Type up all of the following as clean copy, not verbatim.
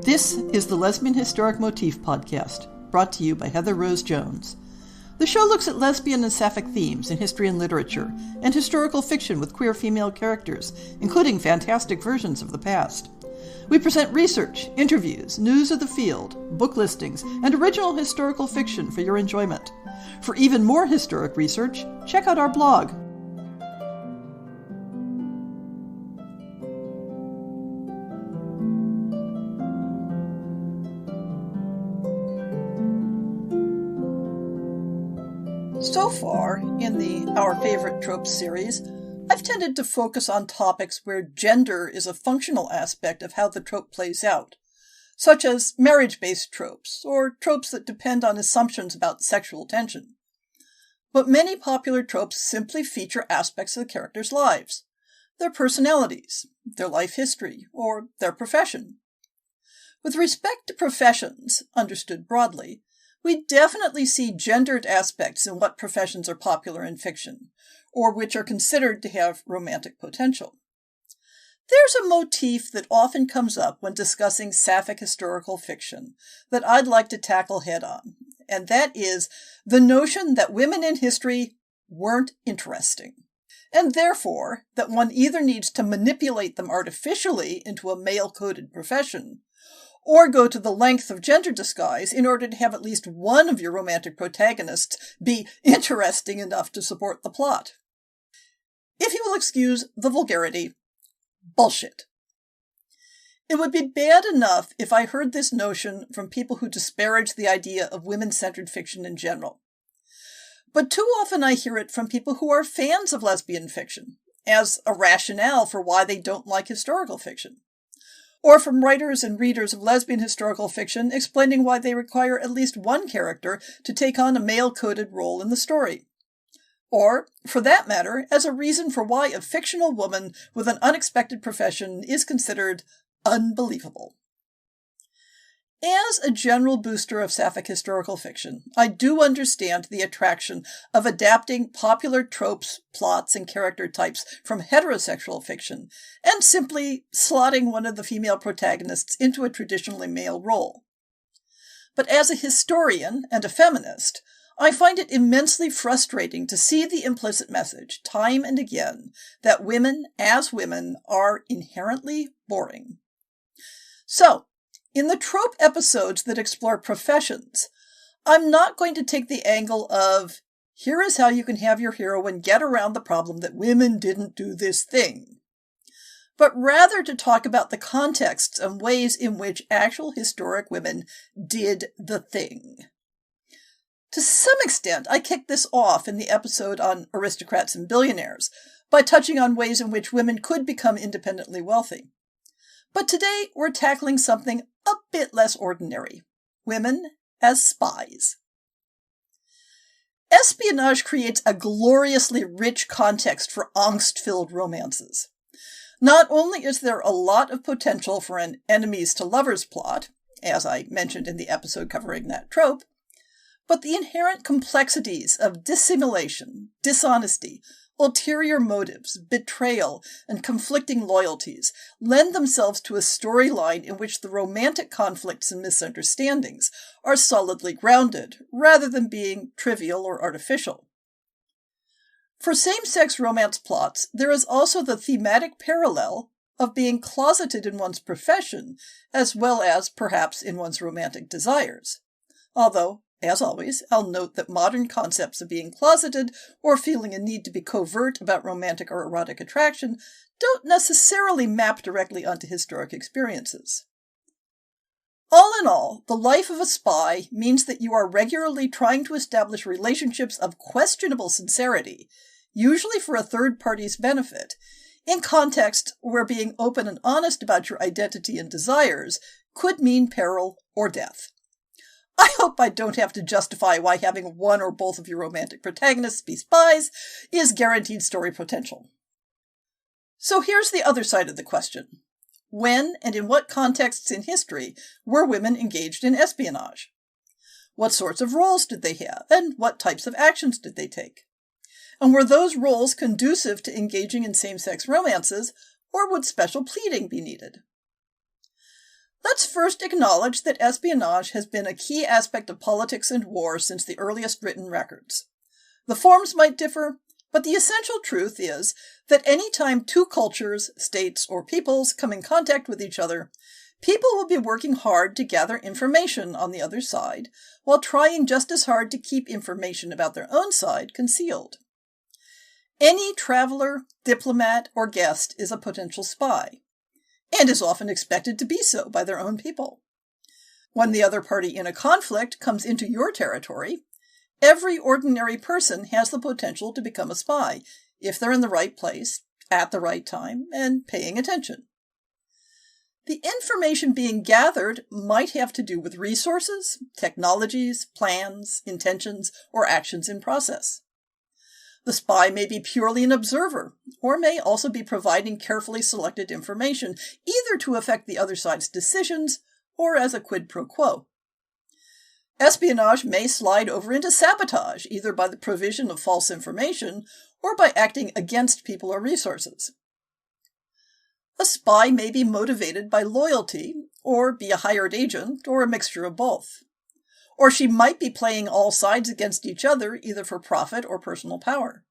This is the Lesbian Historic Motif Podcast, brought to you by Heather Rose Jones. The show looks at lesbian and sapphic themes in history and literature, and historical fiction with queer female characters, including fantastic versions of the past. We present research, interviews, news of the field, book listings, and original historical fiction for your enjoyment. For even more historic research, check out our blog. So far, in the Our Favorite Tropes series, I've tended to focus on topics where gender is a functional aspect of how the trope plays out, such as marriage-based tropes, or tropes that depend on assumptions about sexual tension. But many popular tropes simply feature aspects of the characters' lives, their personalities, their life history, or their profession. With respect to professions, understood broadly, we definitely see gendered aspects in what professions are popular in fiction, or which are considered to have romantic potential. There's a motif that often comes up when discussing sapphic historical fiction that I'd like to tackle head-on, and that is the notion that women in history weren't interesting, and therefore that one either needs to manipulate them artificially into a male-coded profession, or go to the length of gender disguise in order to have at least one of your romantic protagonists be interesting enough to support the plot. If you will excuse the vulgarity, bullshit. It would be bad enough if I heard this notion from people who disparage the idea of women-centered fiction in general. But too often I hear it from people who are fans of lesbian fiction, as a rationale for why they don't like historical fiction. Or from writers and readers of lesbian historical fiction explaining why they require at least one character to take on a male-coded role in the story. Or, for that matter, as a reason for why a fictional woman with an unexpected profession is considered unbelievable. As a general booster of sapphic historical fiction, I do understand the attraction of adapting popular tropes, plots, and character types from heterosexual fiction, and simply slotting one of the female protagonists into a traditionally male role. But as a historian and a feminist, I find it immensely frustrating to see the implicit message, time and again, that women, as women, are inherently boring. So, in the trope episodes that explore professions, I'm not going to take the angle of, here is how you can have your heroine get around the problem that women didn't do this thing, but rather to talk about the contexts and ways in which actual historic women did the thing. To some extent, I kicked this off in the episode on aristocrats and billionaires by touching on ways in which women could become independently wealthy. But today we're tackling something a bit less ordinary. Women as spies. Espionage creates a gloriously rich context for angst-filled romances. Not only is there a lot of potential for an enemies-to-lovers plot, as I mentioned in the episode covering that trope, but the inherent complexities of dissimulation, dishonesty, ulterior motives, betrayal, and conflicting loyalties lend themselves to a storyline in which the romantic conflicts and misunderstandings are solidly grounded, rather than being trivial or artificial. For same-sex romance plots, there is also the thematic parallel of being closeted in one's profession, as well as, perhaps, in one's romantic desires. Although, as always, I'll note that modern concepts of being closeted or feeling a need to be covert about romantic or erotic attraction don't necessarily map directly onto historic experiences. All in all, the life of a spy means that you are regularly trying to establish relationships of questionable sincerity, usually for a third party's benefit, in contexts where being open and honest about your identity and desires could mean peril or death. I hope I don't have to justify why having one or both of your romantic protagonists be spies is guaranteed story potential. So here's the other side of the question. When and in what contexts in history were women engaged in espionage? What sorts of roles did they have, and what types of actions did they take? And were those roles conducive to engaging in same-sex romances, or would special pleading be needed? Let's first acknowledge that espionage has been a key aspect of politics and war since the earliest written records. The forms might differ, but the essential truth is that any time two cultures, states, or peoples come in contact with each other, people will be working hard to gather information on the other side, while trying just as hard to keep information about their own side concealed. Any traveler, diplomat, or guest is a potential spy, and is often expected to be so by their own people. When the other party in a conflict comes into your territory, every ordinary person has the potential to become a spy, if they're in the right place, at the right time, and paying attention. The information being gathered might have to do with resources, technologies, plans, intentions, or actions in process. The spy may be purely an observer, or may also be providing carefully selected information, either to affect the other side's decisions or as a quid pro quo. Espionage may slide over into sabotage, either by the provision of false information or by acting against people or resources. A spy may be motivated by loyalty, or be a hired agent, or a mixture of both. Or she might be playing all sides against each other, either for profit or personal power.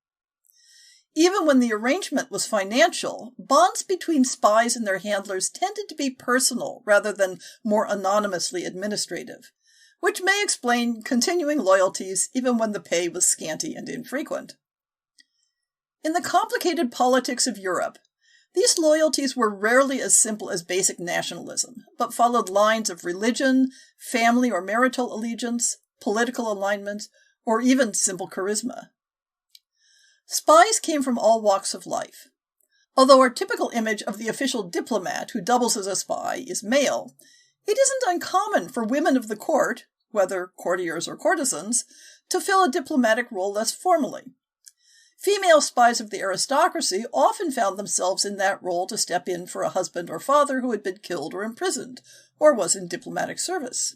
Even when the arrangement was financial, bonds between spies and their handlers tended to be personal rather than more anonymously administrative, which may explain continuing loyalties even when the pay was scanty and infrequent. In the complicated politics of Europe, these loyalties were rarely as simple as basic nationalism, but followed lines of religion, family or marital allegiance, political alignment, or even simple charisma. Spies came from all walks of life. Although our typical image of the official diplomat who doubles as a spy is male, it isn't uncommon for women of the court, whether courtiers or courtesans, to fill a diplomatic role less formally. Female spies of the aristocracy often found themselves in that role to step in for a husband or father who had been killed or imprisoned, or was in diplomatic service.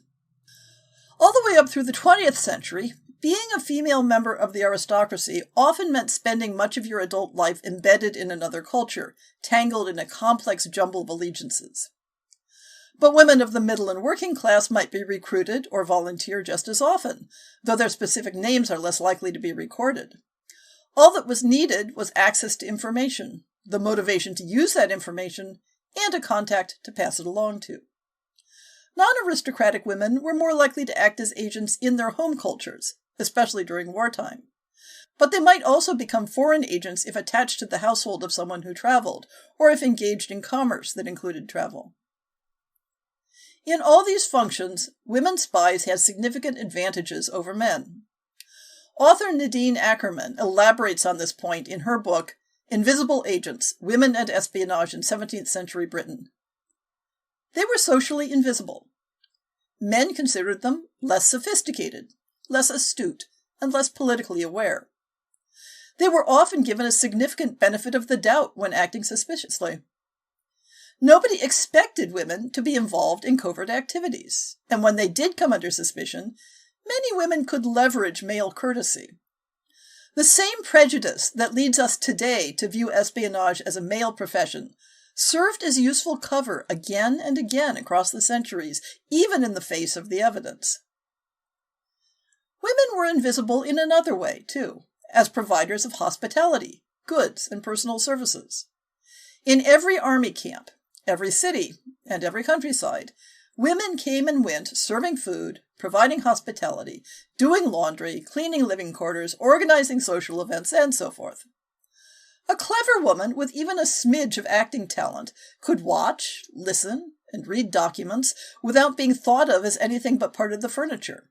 All the way up through the 20th century, being a female member of the aristocracy often meant spending much of your adult life embedded in another culture, tangled in a complex jumble of allegiances. But women of the middle and working class might be recruited or volunteer just as often, though their specific names are less likely to be recorded. All that was needed was access to information, the motivation to use that information, and a contact to pass it along to. Non-aristocratic women were more likely to act as agents in their home cultures, especially during wartime. But they might also become foreign agents if attached to the household of someone who traveled, or if engaged in commerce that included travel. In all these functions, women spies had significant advantages over men. Author Nadine Ackerman elaborates on this point in her book, Invisible Agents, Women and Espionage in 17th Century Britain. They were socially invisible. Men considered them less sophisticated, less astute, and less politically aware. They were often given a significant benefit of the doubt when acting suspiciously. Nobody expected women to be involved in covert activities, and when they did come under suspicion, many women could leverage male courtesy. The same prejudice that leads us today to view espionage as a male profession served as useful cover again and again across the centuries, even in the face of the evidence. Women were invisible in another way, too, as providers of hospitality, goods, and personal services. In every army camp, every city, and every countryside, women came and went serving food, providing hospitality, doing laundry, cleaning living quarters, organizing social events, and so forth. A clever woman with even a smidge of acting talent could watch, listen, and read documents without being thought of as anything but part of the furniture.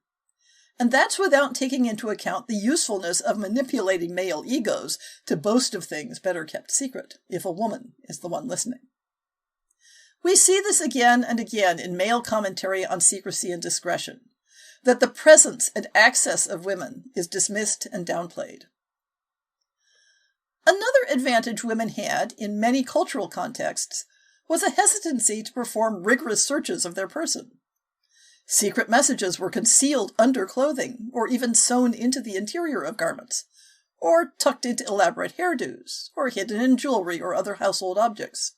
And that's without taking into account the usefulness of manipulating male egos to boast of things better kept secret, if a woman is the one listening. We see this again and again in male commentary on secrecy and discretion, that the presence and access of women is dismissed and downplayed. Another advantage women had in many cultural contexts was a hesitancy to perform rigorous searches of their person. Secret messages were concealed under clothing, or even sewn into the interior of garments, or tucked into elaborate hairdos, or hidden in jewelry or other household objects.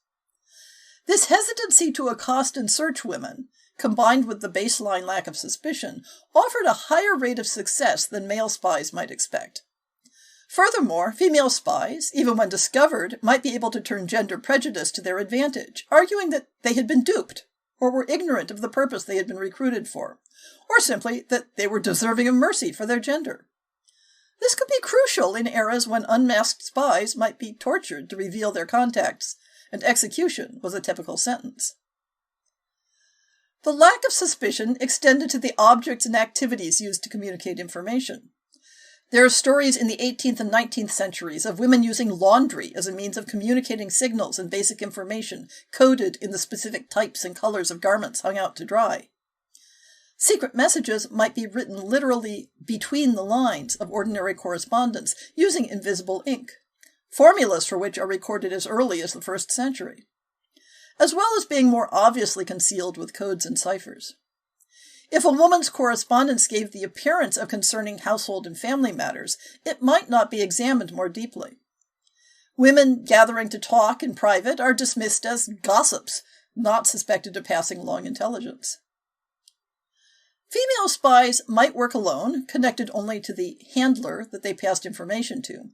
This hesitancy to accost and search women, combined with the baseline lack of suspicion, offered a higher rate of success than male spies might expect. Furthermore, female spies, even when discovered, might be able to turn gender prejudice to their advantage, arguing that they had been duped, or were ignorant of the purpose they had been recruited for, or simply that they were deserving of mercy for their gender. This could be crucial in eras when unmasked spies might be tortured to reveal their contacts, and execution was a typical sentence. The lack of suspicion extended to the objects and activities used to communicate information. There are stories in the 18th and 19th centuries of women using laundry as a means of communicating signals and basic information coded in the specific types and colors of garments hung out to dry. Secret messages might be written literally between the lines of ordinary correspondence using invisible ink, formulas for which are recorded as early as the 1st century, as well as being more obviously concealed with codes and ciphers. If a woman's correspondence gave the appearance of concerning household and family matters, it might not be examined more deeply. Women gathering to talk in private are dismissed as gossips, not suspected of passing along intelligence. Female spies might work alone, connected only to the handler that they passed information to.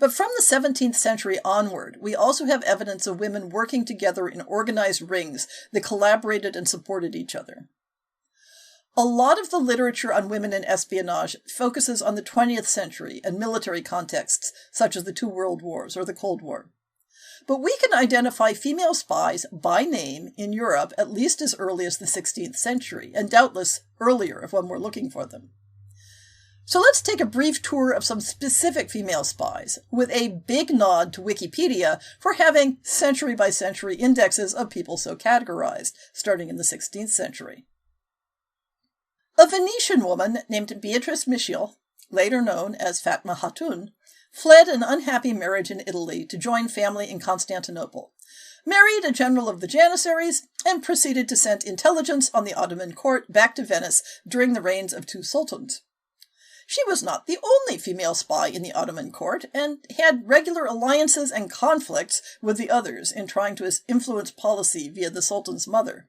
But from the 17th century onward, we also have evidence of women working together in organized rings that collaborated and supported each other. A lot of the literature on women in espionage focuses on the 20th century and military contexts, such as the 2 World Wars or the Cold War. But we can identify female spies by name in Europe at least as early as the 16th century, and doubtless earlier if one were looking for them. So let's take a brief tour of some specific female spies, with a big nod to Wikipedia for having century-by-century indexes of people so categorized, starting in the 16th century. A Venetian woman named Beatrice Michiel, later known as Fatma Hatun, fled an unhappy marriage in Italy to join family in Constantinople, married a general of the Janissaries, and proceeded to send intelligence on the Ottoman court back to Venice during the reigns of 2 sultans. She was not the only female spy in the Ottoman court, and had regular alliances and conflicts with the others in trying to influence policy via the sultan's mother.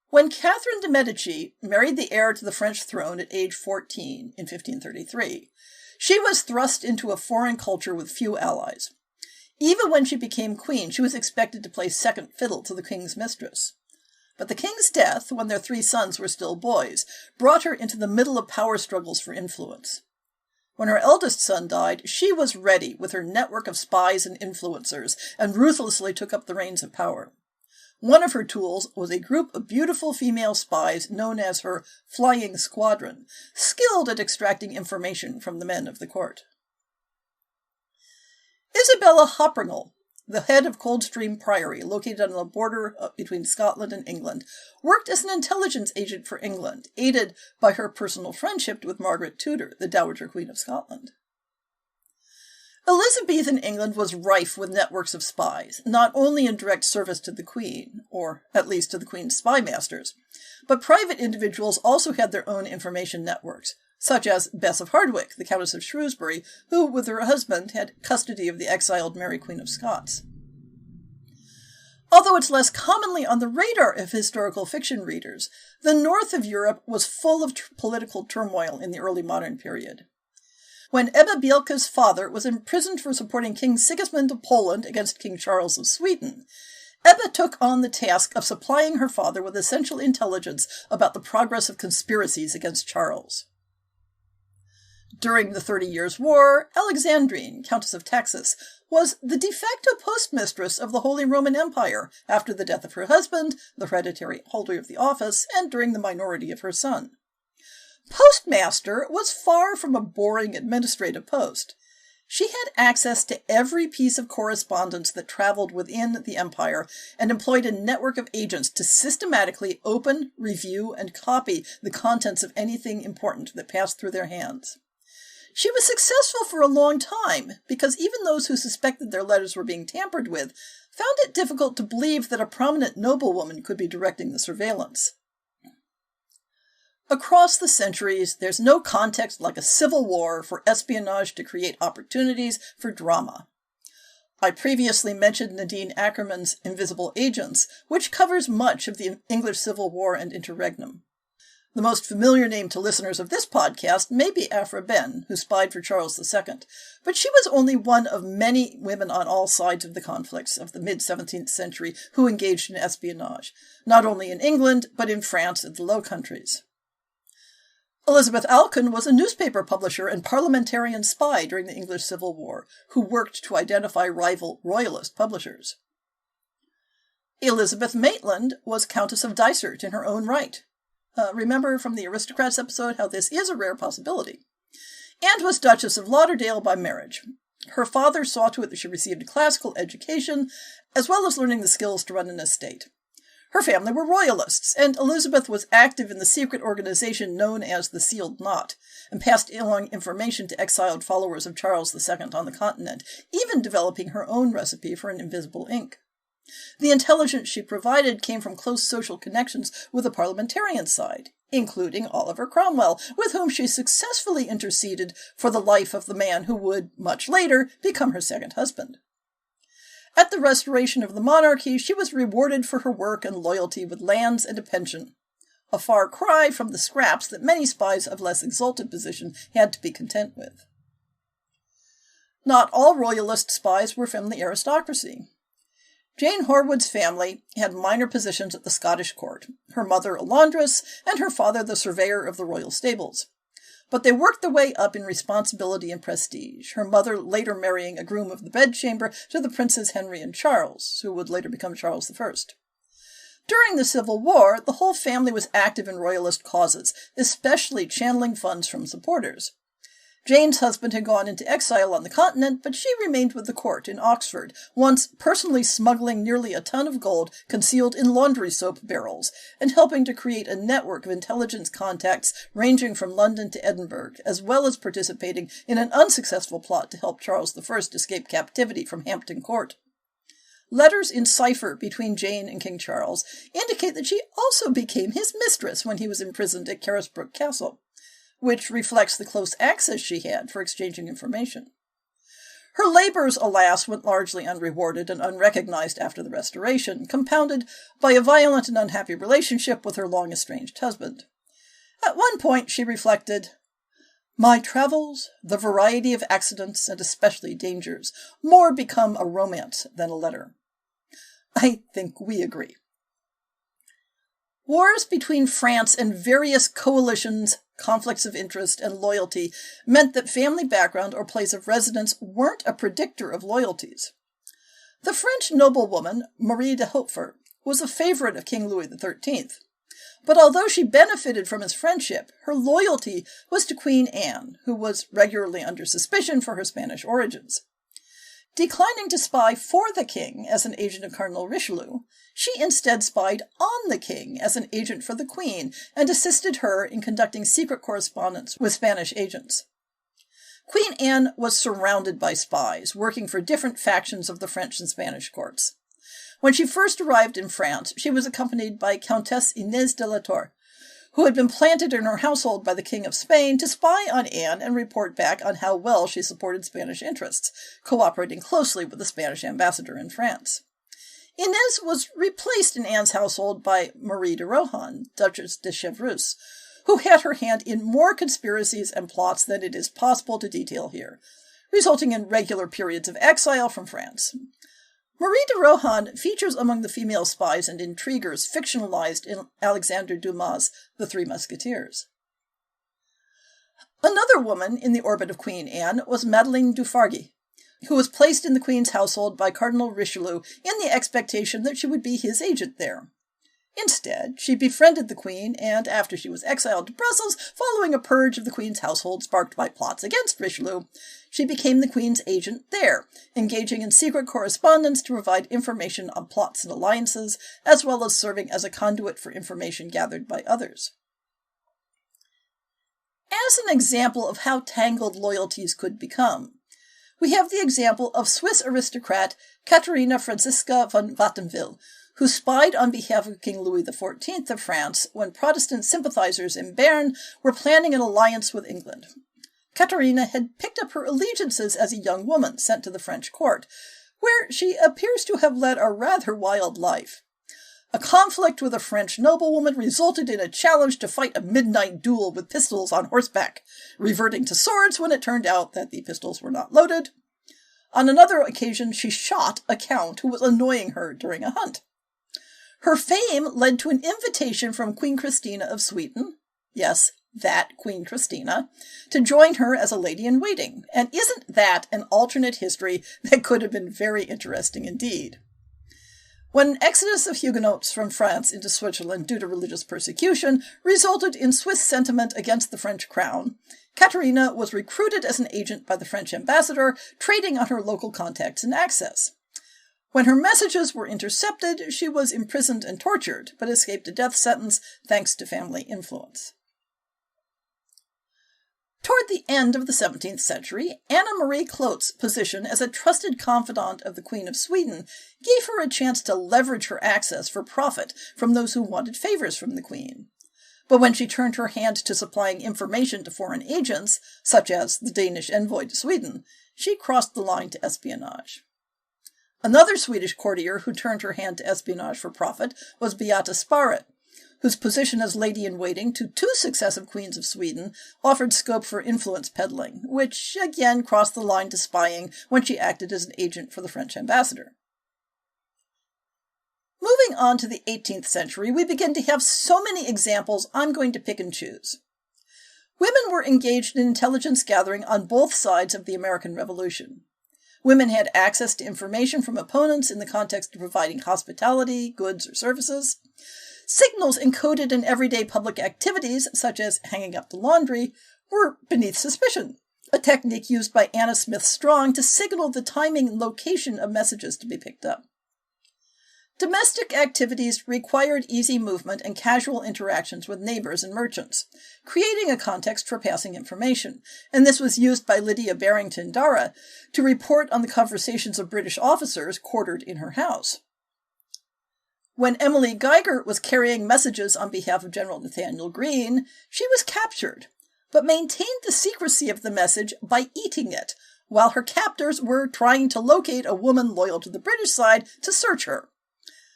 When Catherine de' Medici married the heir to the French throne at age 14 in 1533, she was thrust into a foreign culture with few allies. Even when she became queen, she was expected to play second fiddle to the king's mistress. But the king's death, when their 3 sons were still boys, brought her into the middle of power struggles for influence. When her eldest son died, she was ready with her network of spies and influencers, and ruthlessly took up the reins of power. One of her tools was a group of beautiful female spies known as her Flying Squadron, skilled at extracting information from the men of the court. Isabella Hoppernell, the head of Coldstream Priory, located on the border between Scotland and England, worked as an intelligence agent for England, aided by her personal friendship with Margaret Tudor, the Dowager Queen of Scotland. Elizabethan England was rife with networks of spies, not only in direct service to the Queen, or at least to the Queen's spy masters, but private individuals also had their own information networks, such as Bess of Hardwicke, the Countess of Shrewsbury, who, with her husband, had custody of the exiled Mary Queen of Scots. Although it's less commonly on the radar of historical fiction readers, the north of Europe was full of political turmoil in the early modern period. When Ebba Bielke's father was imprisoned for supporting King Sigismund of Poland against King Charles of Sweden, Ebba took on the task of supplying her father with essential intelligence about the progress of conspiracies against Charles. During the 30 Years' War, Alexandrine, Countess of Taxis, was the de facto postmistress of the Holy Roman Empire after the death of her husband, the hereditary holder of the office, and during the minority of her son. Postmaster was far from a boring administrative post. She had access to every piece of correspondence that traveled within the empire and employed a network of agents to systematically open, review, and copy the contents of anything important that passed through their hands. She was successful for a long time because even those who suspected their letters were being tampered with found it difficult to believe that a prominent noblewoman could be directing the surveillance. Across the centuries, there's no context like a civil war for espionage to create opportunities for drama. I previously mentioned Nadine Ackerman's Invisible Agents, which covers much of the English Civil War and interregnum. The most familiar name to listeners of this podcast may be Aphra Behn, who spied for Charles II, but she was only one of many women on all sides of the conflicts of the mid-17th century who engaged in espionage, not only in England, but in France and the Low Countries. Elizabeth Alkin was a newspaper publisher and parliamentarian spy during the English Civil War, who worked to identify rival royalist publishers. Elizabeth Maitland was Countess of Dysart in her own right. Remember from the Aristocrats episode how this is a rare possibility. And was Duchess of Lauderdale by marriage. Her father saw to it that she received a classical education, as well as learning the skills to run an estate. Her family were royalists, and Elizabeth was active in the secret organization known as the Sealed Knot, and passed along information to exiled followers of Charles II on the continent, even developing her own recipe for an invisible ink. The intelligence she provided came from close social connections with the parliamentarian side, including Oliver Cromwell, with whom she successfully interceded for the life of the man who would, much later, become her second husband. At the restoration of the monarchy, she was rewarded for her work and loyalty with lands and a pension, a far cry from the scraps that many spies of less exalted position had to be content with. Not all royalist spies were from the aristocracy. Jane Horwood's family had minor positions at the Scottish court, her mother a laundress, and her father the surveyor of the royal stables. But they worked their way up in responsibility and prestige, her mother later marrying a groom of the bedchamber to the Princes Henry and Charles, who would later become Charles I. During the Civil War, the whole family was active in royalist causes, especially channeling funds from supporters. Jane's husband had gone into exile on the continent, but she remained with the court in Oxford, once personally smuggling nearly a ton of gold concealed in laundry soap barrels, and helping to create a network of intelligence contacts ranging from London to Edinburgh, as well as participating in an unsuccessful plot to help Charles I escape captivity from Hampton Court. Letters in cipher between Jane and King Charles indicate that she also became his mistress when he was imprisoned at Carisbrooke Castle, which reflects the close access she had for exchanging information. Her labors, alas, went largely unrewarded and unrecognized after the Restoration, compounded by a violent and unhappy relationship with her long-estranged husband. At one point she reflected, "My travels, the variety of accidents, and especially dangers, more become a romance than a letter." I think we agree. Wars between France and various coalitions, conflicts of interest, and loyalty meant that family background or place of residence weren't a predictor of loyalties. The French noblewoman, Marie de Hautefort, was a favorite of King Louis XIII, but although she benefited from his friendship, her loyalty was to Queen Anne, who was regularly under suspicion for her Spanish origins. Declining to spy for the king as an agent of Cardinal Richelieu, she instead spied on the king as an agent for the queen and assisted her in conducting secret correspondence with Spanish agents. Queen Anne was surrounded by spies, working for different factions of the French and Spanish courts. When she first arrived in France, she was accompanied by Countess Inés de la Torre, who had been planted in her household by the King of Spain to spy on Anne and report back on how well she supported Spanish interests, cooperating closely with the Spanish ambassador in France. Inés was replaced in Anne's household by Marie de Rohan, Duchess de Chevreuse, who had her hand in more conspiracies and plots than it is possible to detail here, resulting in regular periods of exile from France. Marie de Rohan features among the female spies and intriguers fictionalized in Alexandre Dumas' The Three Musketeers. Another woman in the orbit of Queen Anne was Madeleine du Fargy, who was placed in the Queen's household by Cardinal Richelieu in the expectation that she would be his agent there. Instead, she befriended the Queen, and after she was exiled to Brussels, following a purge of the Queen's household sparked by plots against Richelieu, she became the Queen's agent there, engaging in secret correspondence to provide information on plots and alliances, as well as serving as a conduit for information gathered by others. As an example of how tangled loyalties could become, we have the example of Swiss aristocrat Katharina Franziska von Wattenwyl, who spied on behalf of King Louis XIV of France when Protestant sympathizers in Bern were planning an alliance with England. Katharina had picked up her allegiances as a young woman sent to the French court, where she appears to have led a rather wild life. A conflict with a French noblewoman resulted in a challenge to fight a midnight duel with pistols on horseback, reverting to swords when it turned out that the pistols were not loaded. On another occasion, she shot a count who was annoying her during a hunt. Her fame led to an invitation from Queen Christina of Sweden, yes, that Queen Christina, to join her as a lady-in-waiting. And isn't that an alternate history that could have been very interesting indeed? When an exodus of Huguenots from France into Switzerland due to religious persecution resulted in Swiss sentiment against the French crown, Katharina was recruited as an agent by the French ambassador, trading on her local contacts and access. When her messages were intercepted, she was imprisoned and tortured, but escaped a death sentence thanks to family influence. Toward the end of the 17th century, Anna Marie Clote's position as a trusted confidant of the Queen of Sweden gave her a chance to leverage her access for profit from those who wanted favors from the Queen. But when she turned her hand to supplying information to foreign agents, such as the Danish envoy to Sweden, she crossed the line to espionage. Another Swedish courtier who turned her hand to espionage for profit was Beata Sparret, whose position as lady-in-waiting to two successive queens of Sweden offered scope for influence peddling, which again crossed the line to spying when she acted as an agent for the French ambassador. Moving on to the 18th century, we begin to have so many examples I'm going to pick and choose. Women were engaged in intelligence gathering on both sides of the American Revolution. Women had access to information from opponents in the context of providing hospitality, goods, or services. Signals encoded in everyday public activities, such as hanging up the laundry, were beneath suspicion, a technique used by Anna Smith Strong to signal the timing and location of messages to be picked up. Domestic activities required easy movement and casual interactions with neighbors and merchants, creating a context for passing information, and this was used by Lydia Barrington Darragh to report on the conversations of British officers quartered in her house. When Emily Geiger was carrying messages on behalf of General Nathanael Greene, she was captured, but maintained the secrecy of the message by eating it, while her captors were trying to locate a woman loyal to the British side to search her.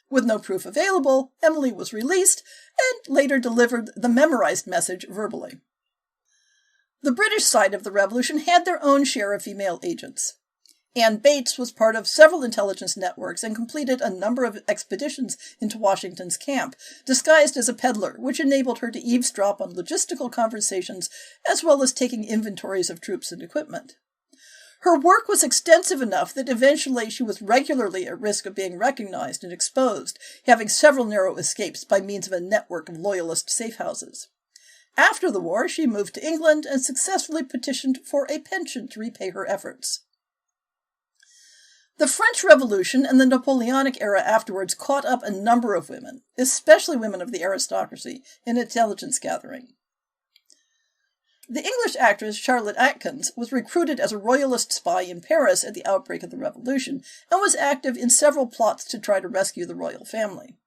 With no proof available, Emily was released and later delivered the memorized message verbally. The British side of the Revolution had their own share of female agents. Anne Bates was part of several intelligence networks and completed a number of expeditions into Washington's camp, disguised as a peddler, which enabled her to eavesdrop on logistical conversations as well as taking inventories of troops and equipment. Her work was extensive enough that eventually she was regularly at risk of being recognized and exposed, having several narrow escapes by means of a network of loyalist safehouses. After the war, she moved to England and successfully petitioned for a pension to repay her efforts. The French Revolution and the Napoleonic era afterwards caught up a number of women, especially women of the aristocracy, in intelligence gathering. The English actress Charlotte Atkins was recruited as a royalist spy in Paris at the outbreak of the Revolution and was active in several plots to try to rescue the royal family.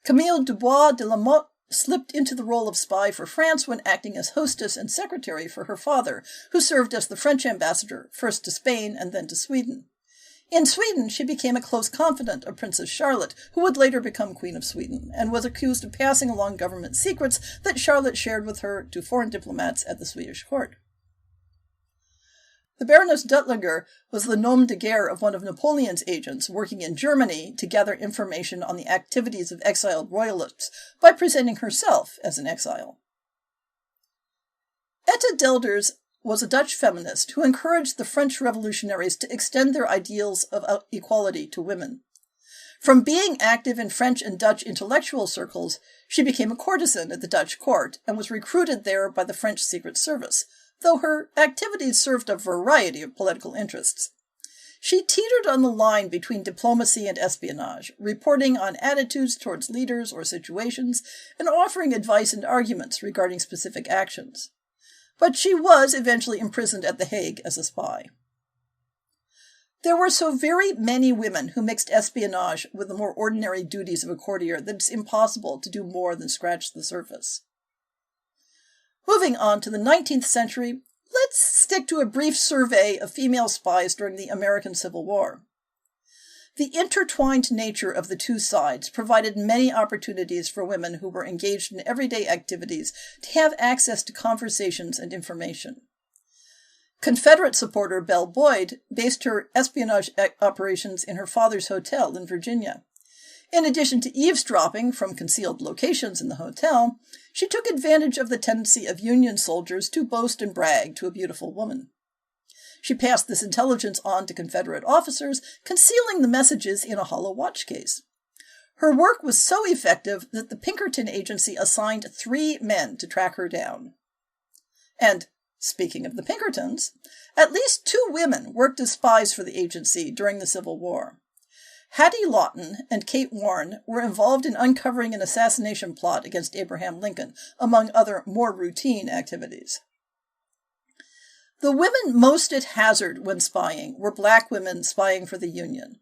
Camille Dubois de la Motte slipped into the role of spy for France when acting as hostess and secretary for her father, who served as the French ambassador, first to Spain and then to Sweden. In Sweden, she became a close confidant of Princess Charlotte, who would later become Queen of Sweden, and was accused of passing along government secrets that Charlotte shared with her to foreign diplomats at the Swedish court. The Baroness Duttlinger was the nom de guerre of one of Napoleon's agents working in Germany to gather information on the activities of exiled royalists by presenting herself as an exile. Etta Delders was a Dutch feminist who encouraged the French revolutionaries to extend their ideals of equality to women. From being active in French and Dutch intellectual circles, she became a courtesan at the Dutch court and was recruited there by the French Secret Service, though her activities served a variety of political interests. She teetered on the line between diplomacy and espionage, reporting on attitudes towards leaders or situations, and offering advice and arguments regarding specific actions. But she was eventually imprisoned at The Hague as a spy. There were so very many women who mixed espionage with the more ordinary duties of a courtier that it's impossible to do more than scratch the surface. Moving on to the 19th century, let's stick to a brief survey of female spies during the American Civil War. The intertwined nature of the two sides provided many opportunities for women who were engaged in everyday activities to have access to conversations and information. Confederate supporter Belle Boyd based her espionage operations in her father's hotel in Virginia. In addition to eavesdropping from concealed locations in the hotel, she took advantage of the tendency of Union soldiers to boast and brag to a beautiful woman. She passed this intelligence on to Confederate officers, concealing the messages in a hollow watch case. Her work was so effective that the Pinkerton Agency assigned 3 men to track her down. And, speaking of the Pinkertons, at least 2 women worked as spies for the agency during the Civil War. Hattie Lawton and Kate Warren were involved in uncovering an assassination plot against Abraham Lincoln, among other more routine activities. The women most at hazard when spying were black women spying for the Union.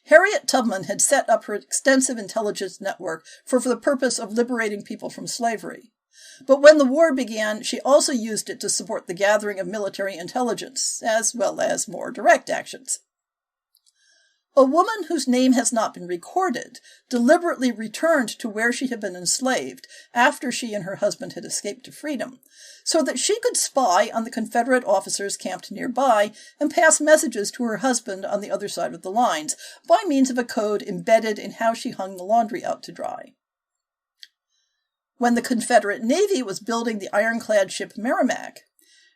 Harriet Tubman had set up her extensive intelligence network for the purpose of liberating people from slavery. But when the war began, she also used it to support the gathering of military intelligence, as well as more direct actions. A woman whose name has not been recorded deliberately returned to where she had been enslaved after she and her husband had escaped to freedom, so that she could spy on the Confederate officers camped nearby and pass messages to her husband on the other side of the lines by means of a code embedded in how she hung the laundry out to dry. When the Confederate Navy was building the ironclad ship Merrimac,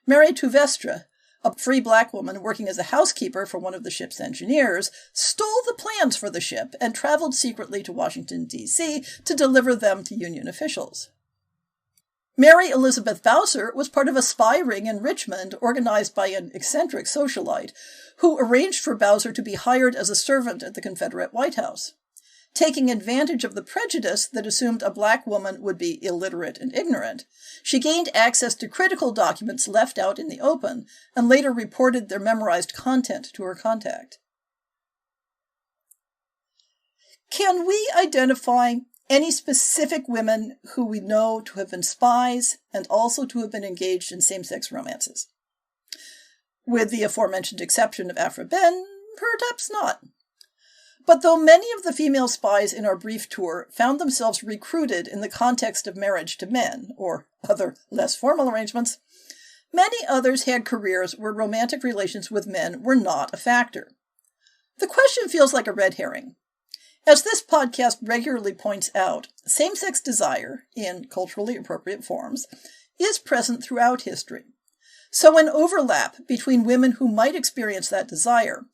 Mary Tuvestra, a free black woman working as a housekeeper for one of the ship's engineers, stole the plans for the ship and traveled secretly to Washington, D.C. to deliver them to Union officials. Mary Elizabeth Bowser was part of a spy ring in Richmond organized by an eccentric socialite who arranged for Bowser to be hired as a servant at the Confederate White House. Taking advantage of the prejudice that assumed a black woman would be illiterate and ignorant, she gained access to critical documents left out in the open and later reported their memorized content to her contact. Can we identify any specific women who we know to have been spies and also to have been engaged in same-sex romances? With the aforementioned exception of Aphra Behn, perhaps not. But though many of the female spies in our brief tour found themselves recruited in the context of marriage to men, or other less formal arrangements, many others had careers where romantic relations with men were not a factor. The question feels like a red herring. As this podcast regularly points out, same-sex desire, in culturally appropriate forms, is present throughout history. So an overlap between women who might experience that desire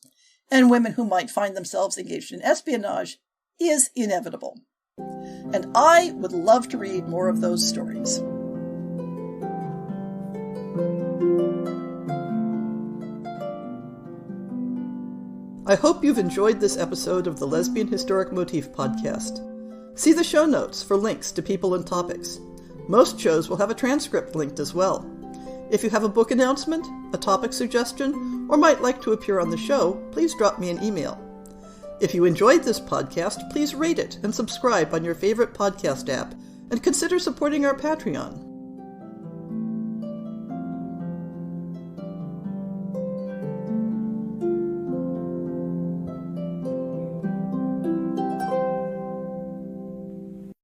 and women who might find themselves engaged in espionage is inevitable. And I would love to read more of those stories. I hope you've enjoyed this episode of the Lesbian Historic Motif Podcast. See the show notes for links to people and topics. Most shows will have a transcript linked as well. If you have a book announcement, a topic suggestion, or might like to appear on the show, please drop me an email. If you enjoyed this podcast, please rate it and subscribe on your favorite podcast app, and consider supporting our Patreon.